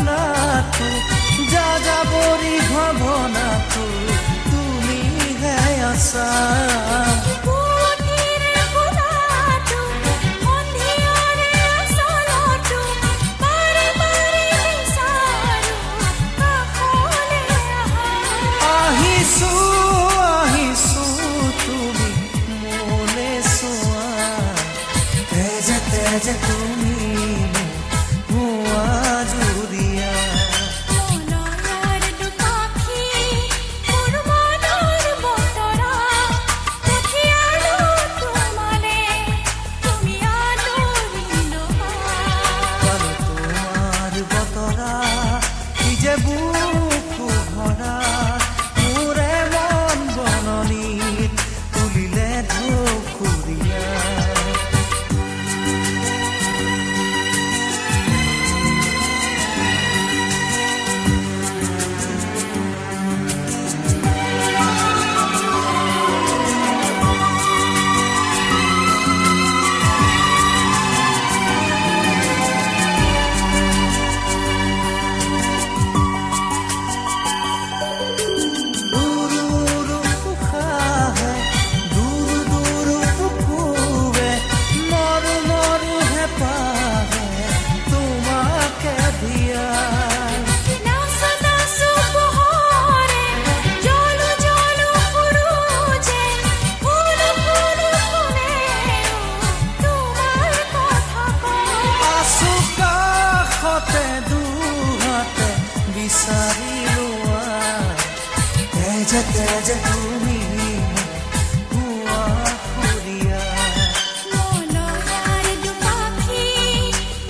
ভাৱনাটো যাযাবৰী ভাৱনাটো তুমিহে আছা যে তুমি ভুয়া জুৰিয়া মনৰ দুপাখি মোৰ মনৰ বতৰা পঠিয়ালো তোমালে তুমি আদৰি লোৱা পালো তোমাৰ বতৰা কি যে বুকু ভৰা মোৰে মন বননিত তুলিলে ঢকুৰিয়া যে তুমি ভুয়া জুৰিয়া মনৰ দুপাখি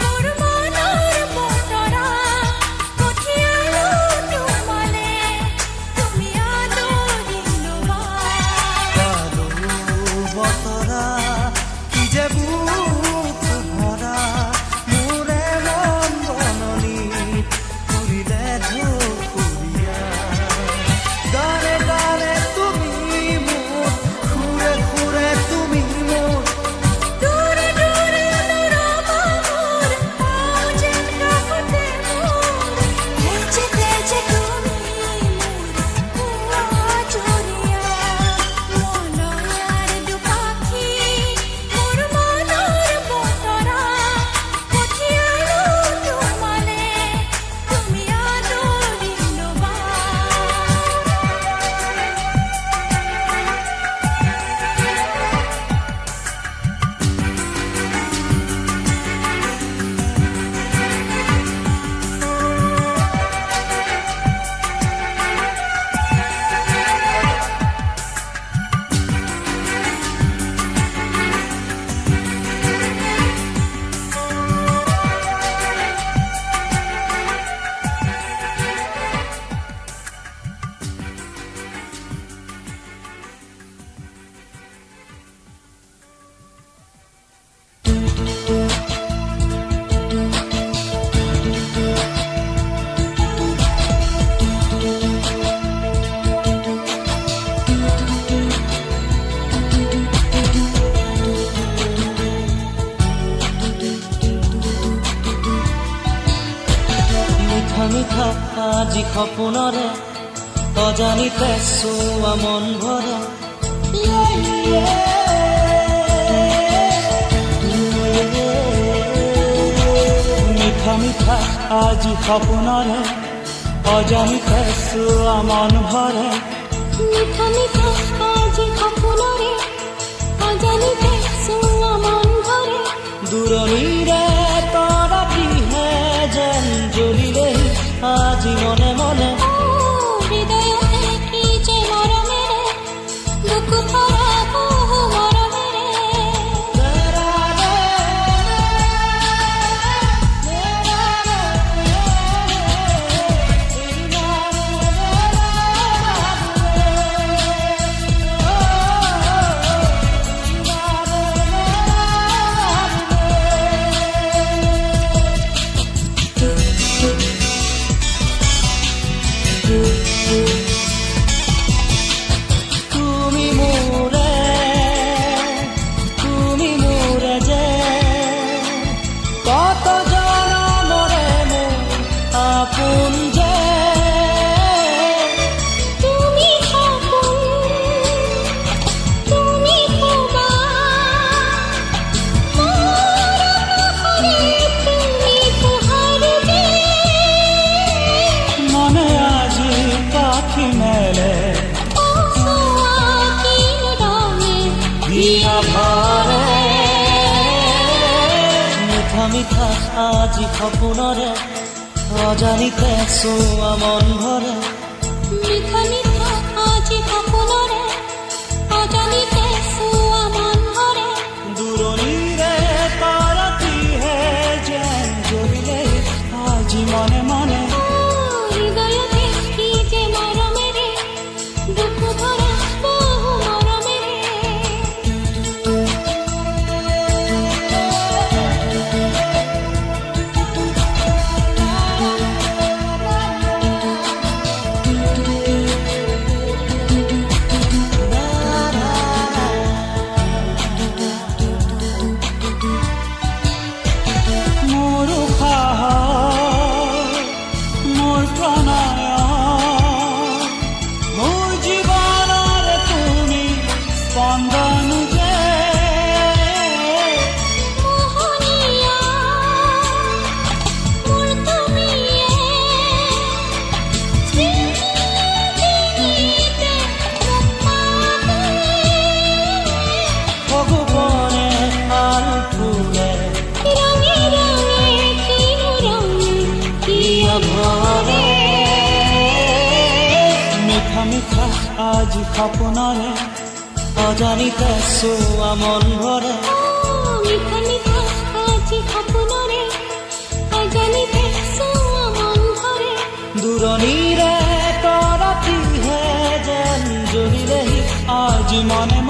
মোৰ মনৰ বতৰা পঠিয়ালো তোমালে তুমি আদৰি লোৱা পালো বতৰা কি যে বুকু ভৰা মোৰে মন বননিত তুলিলে ঢকুৰিয়া গানে গানে তুমি মোৰ সুৰে সুৰে তুমি মোৰ দূৰে দূৰে অনুৰাগা মোৰ পাওঁ যেন কাষতে মোৰ তেজে তুমি মোৰ ভুৱা জুৰিয়া মনৰ দুপাখি মোৰ মনৰ বতৰা পঠিয়ালো তোমালে তুমি আদৰি লোৱা মিঠা মিঠা আজি সপোনৰে অজানিতে চোৱা মন ভৰে মিঠা মিঠা আজি সপোনৰে অজানিতে চোৱা মন ভৰে মিঠা মিঠা আজি সপোনৰে অজানিতে চোৱা মন ভৰে দূৰণিৰে তৰাটিহে যেন জ্বলিলে আজি মনে মনে হৃদয়তে কি যে মৰমেৰে বুকু ভৰা বহু মৰমেৰে আজি সপোনৰে অজানিতে চোৱা মন ভৰে মিঠা মিঠা আজি সপোনৰে অজানিতে চোৱা মন ভৰে দূৰণিৰে তৰাটিহে যেন জ্বলিলে আজি মনে মনে হৃদয়তে কি যে মৰমেৰে দুখ ভৰা বহু মৰমেৰে মোৰ উশাহ মোৰ প্ৰণয় মোৰ জীৱনৰ তুমি স্পন্দন যে মোহনীয়া মোৰ তুমিয়ে স্মৃতিতে ভগৱানে আন ফুলে ৰঙে ৰঙে কিনো ৰঙে কিয় ভৰে মিঠা মিঠা আজি সপোনৰে অজানিতে চোৱা মন ভৰে মিঠা মিঠা আজি সপোনৰে অজানিতে চোৱা মন ভৰে দূৰণিৰে তৰাটিহে যেন জ্বলিলেহি আজি মনে